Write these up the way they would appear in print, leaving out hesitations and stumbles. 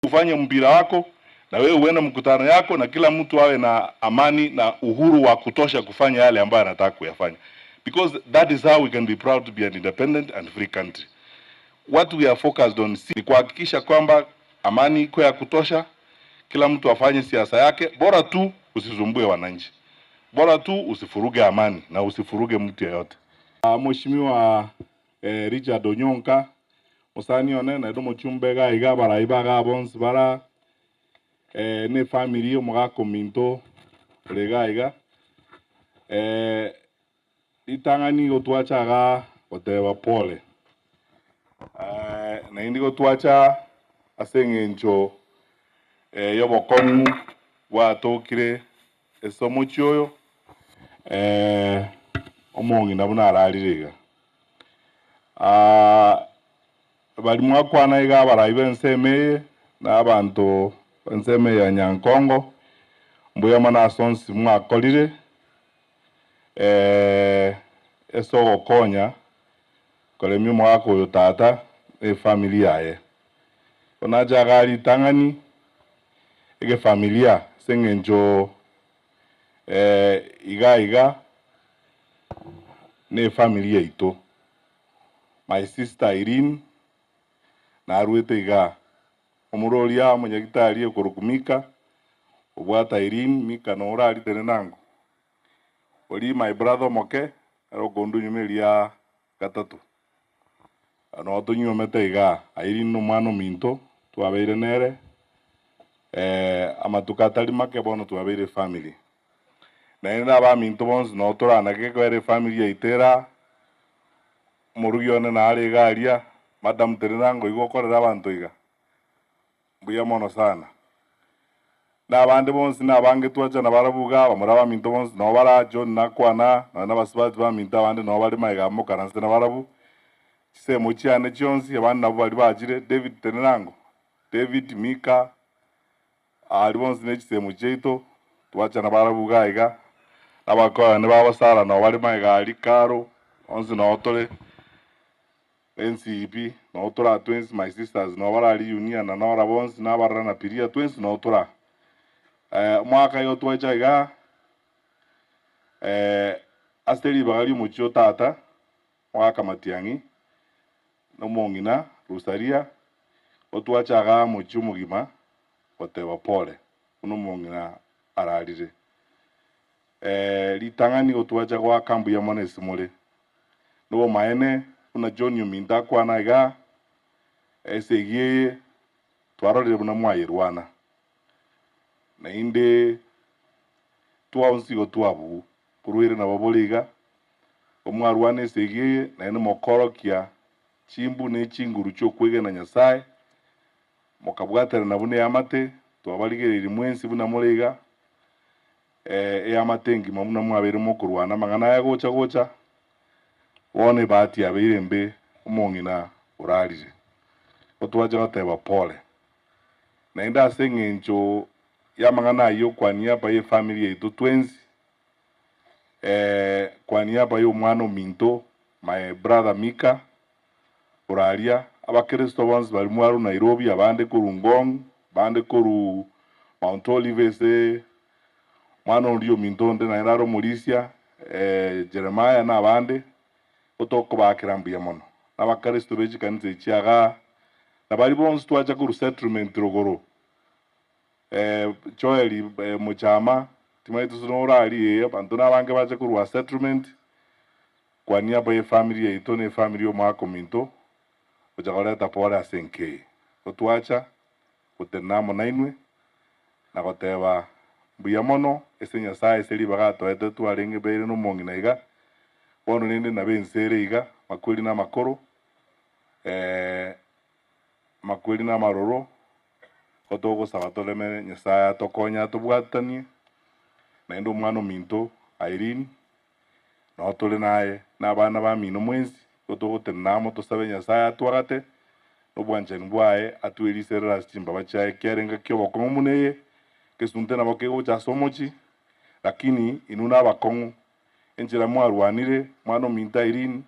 ufanye mpira wako na wewe uende mkutano yako, na kila mtu awe na amani na uhuru wa kutosha kufanya yale ambayo anataka kuyafanya, because that is how we can be proud to be an independent and free country. What we are focused on ni kuhakikisha kwamba amani iko ya kutosha, kila mtu afanye siasa yake, bora tu usisumbue wananchi, bora tu usifuruge amani na usifuruge mtu yeyote. Mheshimiwa Richard Onyonka musani one na ndo muchumbe ga iga baraiba ga bonsi bara ne family yo muga kominto lega iga itangani gotwacha ga otewa pole na indi gotwacha asengencho yobokongu watokire esomo chyoyo omongi nabuna araririga bali mwakwana iga baraibe nseme na abantu nseme ya Nyankongo mbuya mana sonsi mwakolire eso okonya kolemi mwako yo tata familia ye onaja gali tangani ege familia sengenjo iga ne familia ito my sister Irene na aruete iga omuroria munyagitari okurukumika obwata Irene mika no urari tenenango oli my brother moke arogondo nyumelia gatatu ano tunyumete iga Irene no mwana minto twabeire nere amatukatari make bono twabeire family na ina ba minto bons no torana ke kwere family itera murugione na ari garia madam tenenango igokorera abantu iga mbuya mono sana na abandi bonsi na bange twacha na barabuga bamuraba minto bonsi no bara John nakwana na basibati ba minto abandi no bari maiga mukaranse na barabu se muchiane chionsi abandi nabo bari bajire David Tenenango David Mika ali bonsi ne chise mucheito twacha na barabuga iga abakora ne babasara no bari maiga ali karo onsi no tole NCP no tora twins my sisters no bara ali union na no rabons na bara na piria twins no tora mwaka yo twacha iga asteri bagali mucho tata mwaka matiangi no mongina rusaria otwacha ga mucho mugima otewa pole uno mongina ararire litangani otwacha kwa kambu ya mwana simule no maene una John Yuminda kwana iga esegie twarorire buna mwayirwana na inde twaunsigo twabu kuruire na baboliga omwarwane esegie na ene mokorokia chimbu ne chinguru cyo kwege na Nyasaye mokabwatera na bune amate twabaligereri mwensi buna muliga amatengi mamuna mwabere mokurwana mangana ya gocha wone bahati abeire mbe umongina urarire otwaje bateba pole na inda sengencho ya mangana yo kwa niaba ye family yetu twins kwa niaba yo mwana minto my brother Mika uraria abakristo bonse bali mwaru Nairobi abande kurungong bande kuru Mount Olive mwana ndio minto nde na iraro Mauricia Jeremiah na abande otoko bakirambuya mono abakristo beji kanze chiaga na bali bonse twacha ku settlement rogoro choeli muchama timaitu sonora ali abantu nabange bacha ku settlement kwa niaba ya family yetu ne family yo mwako minto ojakoleta pole asenke otwacha kutenamo nainwe na goteba mbuya mono ese Nyasaye seli bagato eto twarenge beire no mongi na iga bono nende na bensere iga makweli na makoro makweli na maroro otogo sabatoleme Nyasaye tokonya tubwatanie na endo mwana minto Irene no tole naye na bana ba mino mwenzi otogo tenamo tosabe Nyasaye atwagate no bwanchani bwae atwelisera chimba bachaye kyarenga kyo bokongo muneye kesunte na bokego cha somochi lakini inuna bakongo enjira mwarwanire mwana minta Irene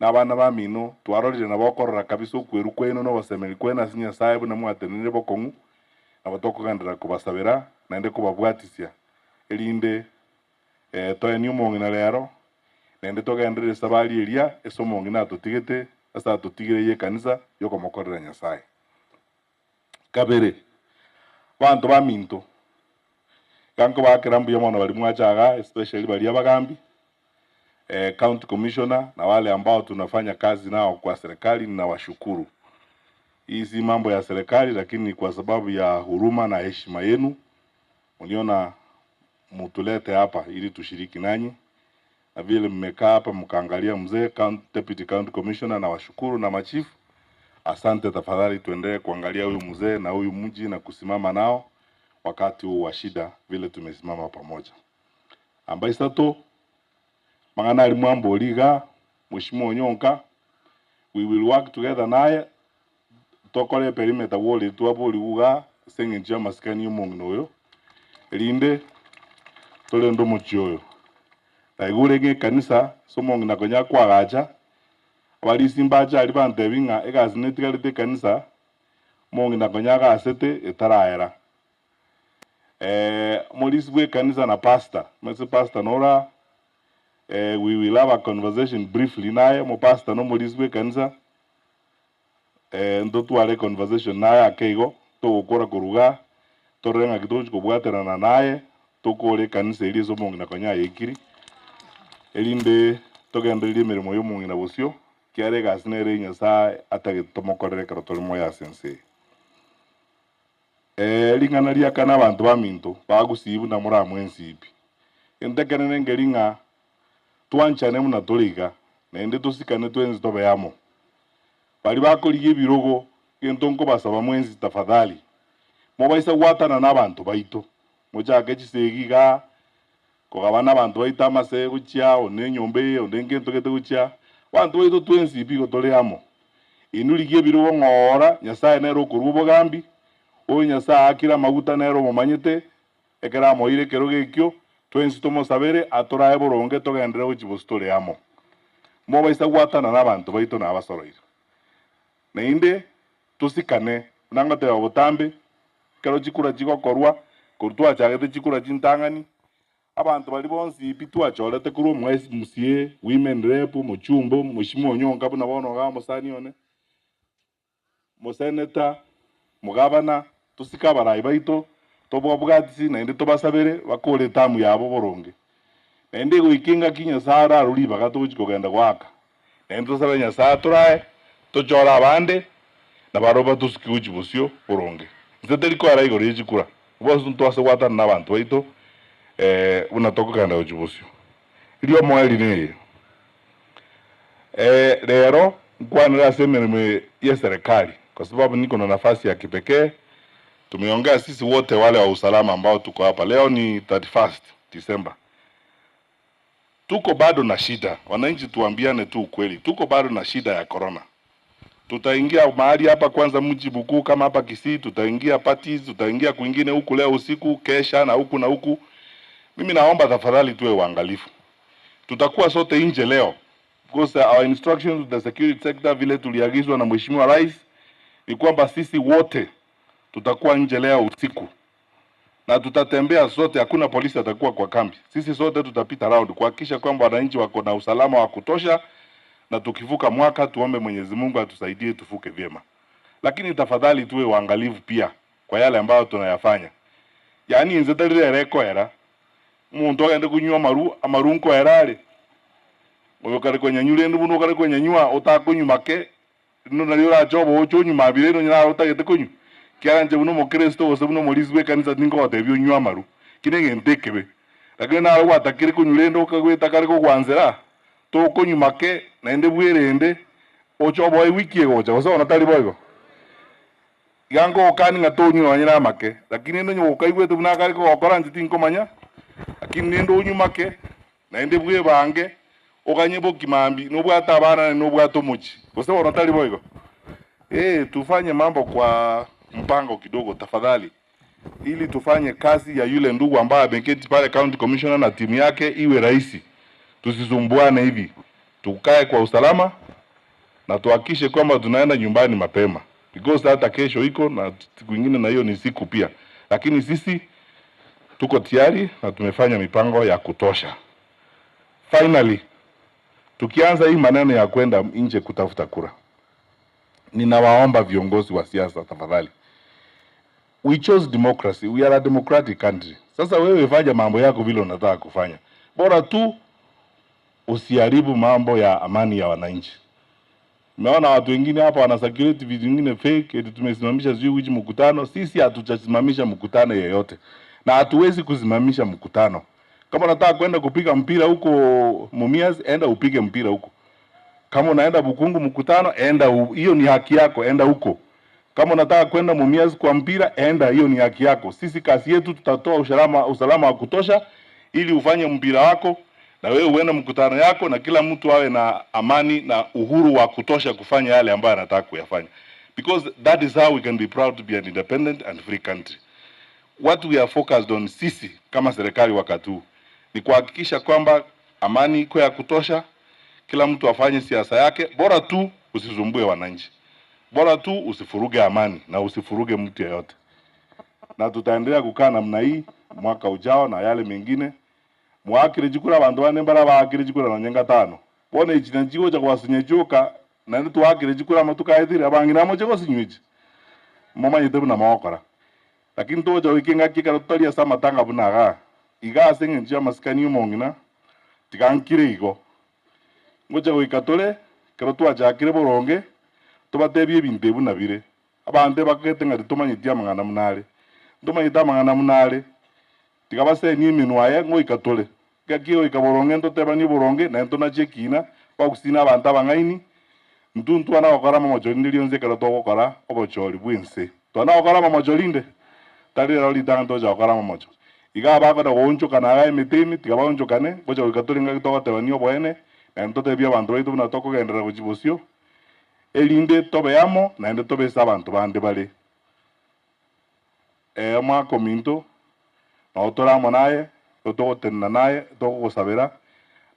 na bana ba mino twarorire na bokorora kabisa ukweru kweno no basemeri kwena sinya saibu na mwatenire bokongu na batokugandira kubasabira na ende kubabwatisia elinde toeni umongi na lero na ende togendere sabali elia esomongi na tutigete asa tutigire ye kanisa yoko mokorera Nyasaye. Kabere bantu ba minto kanko bakirambu yomono bali mwachaga especially bali abagambi county commissioner na wale ambao tunafanya kazi nao kwa serikali, na washukuru. Hii si mambo ya serikali, lakini kwa sababu ya huruma na heshima yenu uniona mutulete hapa ili tushiriki nanyi, na vile mmekaa hapa mkaangalia mzee deputy county commissioner, na washukuru, na machifu, asante. Tafadhali tuendelee kuangalia huyu mzee na huyu mji na kusimama nao wakati huu wa shida vile tumesimama pamoja. Ambaye sato mangana alimwambo liga Mheshimiwa Onyonka, we will work together naye tokole perimeter wall tuapo liuga senge njia maskani umongi noyo elinde tole ndo mochioyo taigurege kanisa somongi na konya kwa gacha wali simbacha ali bante binga egazinetigalite kanisa mongi na konya ga sete etaraera moliswe kanisa na pastor mese pastor nora we will have a conversation briefly naye mo pastor no moliswe kanisa ndo tuale conversation naye akeigo to gukora kuruga torenga kidogo kubwaterana naye tukore kanisa iri zo mongi na konya yekiri elinde togenderire mirimo yo mongi na bosio kiare gasinere Nyasaye atagitomokorere karotoli moya sense lingana lia kana bantu ba minto bagusibu na mura mwensibi entekenene ngeringa twanchane muna toliga na ende tusikane twenzi tobe yamo bali bakoliye birogo entonko basaba mwenzi tafadhali mobaisa gwatana n'abantu baito mujage kisegiga kogabana abantu baita amase guchya onenyombe onengento gete guchya bantu baito twenzi bigo toleamo inuligie birogo ngora Nyasaye nero kurubo gambi o Nyasaye akira maguta nero momanyete ekera moire keroge kyo twenzi tomo sabere atora eboronge togendere guchibostore amo mobaisa gwatana n'abantu baito na abasoroire na inde tusikane nangote obutambe kero chikura chikokorwa kurtwa chagete chikura chintangani abantu bali bonsi pitwa cholete kuru mwezi musie women rep muchumbo Mheshimiwa Onyonka buna bono ga musani one museneta mugabana tusikabara baito tobobwatisi na inde tobasabere bakore tamu yabo boronge na inde guikinga kinya sara ruri bagatuchi kugenda gwaka na inde tosaba Nyasaye turae tochora abande na baroba tusikiuchi busio boronge nzeteli ko ara igori chikura bosu ntwase gwatana n'abantu baito unatoka kanda uchibusio ilio mwali nili lero nkwanira semereme ya serikali kwa sababu niko na nafasi ya kipekee. Tumeongea sisi wote wale wa usalama ambao tuko hapa. Leo ni 31st December. Tuko bado na shida. Wananchi tuambiane tu ukweli. Tuko bado na shida ya corona. Tutaingia mahali hapa kwanza mji mkuu kama hapa Kisii, tutaingia parties, tutaingia kwingine huku leo usiku, kesha na huku na huku. Mimi naomba tafadhali tuwe waangalifu. Tutakuwa sote nje leo. Because our instructions to the security sector vile tuliagizwa na Mheshimiwa Rais ni kwamba sisi wote tutakuwa nje leo usiku. Na tutatembea sote, hakuna polisi atakuwa kwa kambi. Sisi sote tutapita round kuhakikisha kwamba wananchi wako na usalama wa kutosha, na tukivuka mwaka tuombe Mwenyezi Mungu atusaidie tufuke vyema. Lakini tafadhali tuwe waangalifu pia kwa yale ambayo tunayafanya. Yaani nzetelile reko era muntu agende kunywa amarunko erale oyokare kwenye nyule ndu buno kare kwenye nywa utakunywa make no nalio la jobo ocho nyuma abire no nyara utagete kunyu kiara nje buno mo Kristo ose buno moliswe kanisa ningo otebyo nywa amaru kinenge ntekebe lakini na alwa atakire kunyule ndo kagweta kare ko kwanzera to kunywa make na ende bwirende ocho boy wiki ego cha so natali boygo yango okani ngatonyo anyira make lakini ndo nyo kaigwete buna kare ko okora nti nkomanya lakini nendo unyumake na ende bwe bange okanyebo kimambi nobwata abana nobwato muchi kose onatali boygo tufanye mambo kwa mpango kidogo tafadhali, ili tufanye kazi ya yule ndugu ambaye ameketi pale county commissioner na timu yake iwe rahisi. Tusisumbuane hivi, tukae kwa usalama na tuhakikishe kwamba tunaenda nyumbani mapema, because hata kesho iko na siku nyingine, na hiyo ni siku pia, lakini sisi tuko tayari na tumefanya mipango ya kutosha. Finally, tukianza hii maneno ya kwenda nje kutafuta kura, ninawaomba viongozi wa siasa tafadhali, we chose democracy, we are a democratic country. Sasa wewe fanya mambo yako vile unataka kufanya, bora tu usiharibu mambo ya amani ya wananchi. Umeona watu wengine hapa wana security vitu vingine fake, eti tumesimamisha sijui wiki mkutano. Sisi hatujasimamisha mkutano yeyote, na hatuwezi kusimamisha mkutano. Kama unataka kwenda kupiga mpira huko Mumias, enda upige mpira huko. Kama unaenda Bukungu mkutano, enda, hiyo ni haki yako, enda huko. Kama unataka kwenda Mumias kwa mpira, enda, hiyo ni haki yako. Sisi kazi yetu tutatoa usalama wa kutosha ili ufanye mpira wako na wewe uende mkutano yako, na kila mtu awe na amani na uhuru wa kutosha kufanya yale ambayo anataka kuyafanya, because that is how we can be proud to be an independent and free country. What we are focused on sisi kama serikali wakati huu ni kuhakikisha kwamba amani iko ya kutosha, kila mtu afanye siasa yake, bora tu usisumbue wananchi, bora tu usifuruge amani na usifuruge mtu yeyote. Na tutaendelea kukaa namna hii mwaka ujao na yale mengine. Mwakire jikura bantu bane mbara bakire jikura na nyenga tano bone ichina jigo cha kwasinye joka na ndi twakire jikura matuka ethire abangira mo chego sinyuji mama yitebu na mawakora, lakini toja wikinga kika tutalia sama tanga bunaga iga senge njia maskani umongina tikankire igo ngoja wikatole kero twajakire boronge tubatebye ibintu ebu nabire abande bakete ngari tumanyitia mangana munale tumanyita mangana munale tikabase ni minwaye ngo ikatole kakio ikaboronge ndo tebani boronge na ndo na chekina kwa kusina abantu abangaini ntuntu ana okara mamojoli ndilionze kala to okara obocholi bwinse to ana okara mamojolinde tali rali tanto ja okara mamojo iga baba da woncho kana ga emitimi tikaba woncho kane bocho ikatole nga to tebani obwene na ndo tebia abantu itu na toko gendera kujibosio elinde tobe amo na ndo tobe sabantu bande bale mwa kominto na otoramo naye totogotena naye togosabera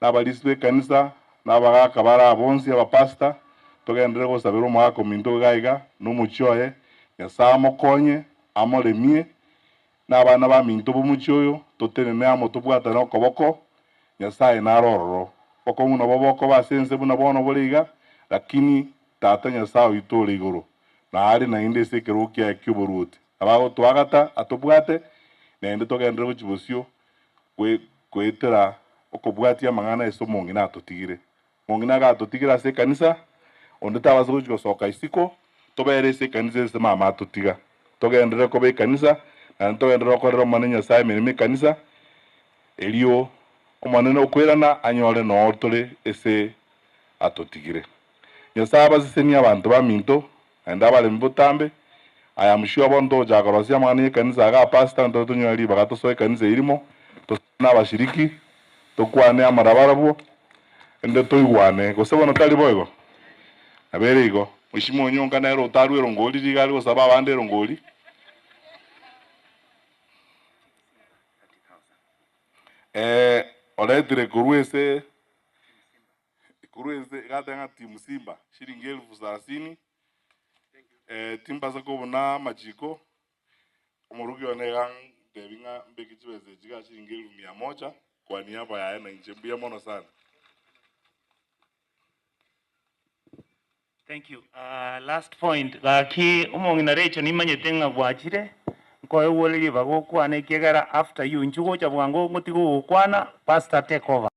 n'abalisi kanisa n'abagaka bara abonsi abapasta togendere gosabera omwaka kominto gaiga n'omuchioye Nyasaye amokonye amoremie n'abana ba minto bomuchioyo totenene amo tobwatana okoboko Nyasaye narororo boko muno boboko basense buna bono boliga, lakini tata Nyasaye witore igoro na ari na inde sekerukia kyuburuti abago twagata atobwate nende togendere gochibosio kwetera okobwatia mangana eso mongina atotigire mongina ga atotigira se kanisa onde tabazo gosoka isiko tobere se kanisa ese mama atotiga togendere kobe kanisa na togendere korera manenya Nyasaye merime kanisa elio omanene okwerana anyore no otore ese atotigire Nyasaye abasesenia abantu ba minto enda bale mbotambe. I am sure bondo jagorosia mani kanisa ga pastor ndo tunyali bagato soe kanisa irimo to na bashiriki to kwane amarabarabu ende to igwane gosebo notali boygo abere igo mushimo nyonga na ero taru ero ngoli digali gosaba bande ero ngoli oletire kuruese gata timu Simba shilingi 30,000 timba zako bona majiko umurugi wanega debinga mbeki chibeze jiga shilingi 100 kwa niaba ya na njembia mono sana. Thank you. Last point gaki umongina recho nimanyetenga bwachire ko ewole bago kwane kegara after you njugo cha bwango ngotigo kwana pastor take over.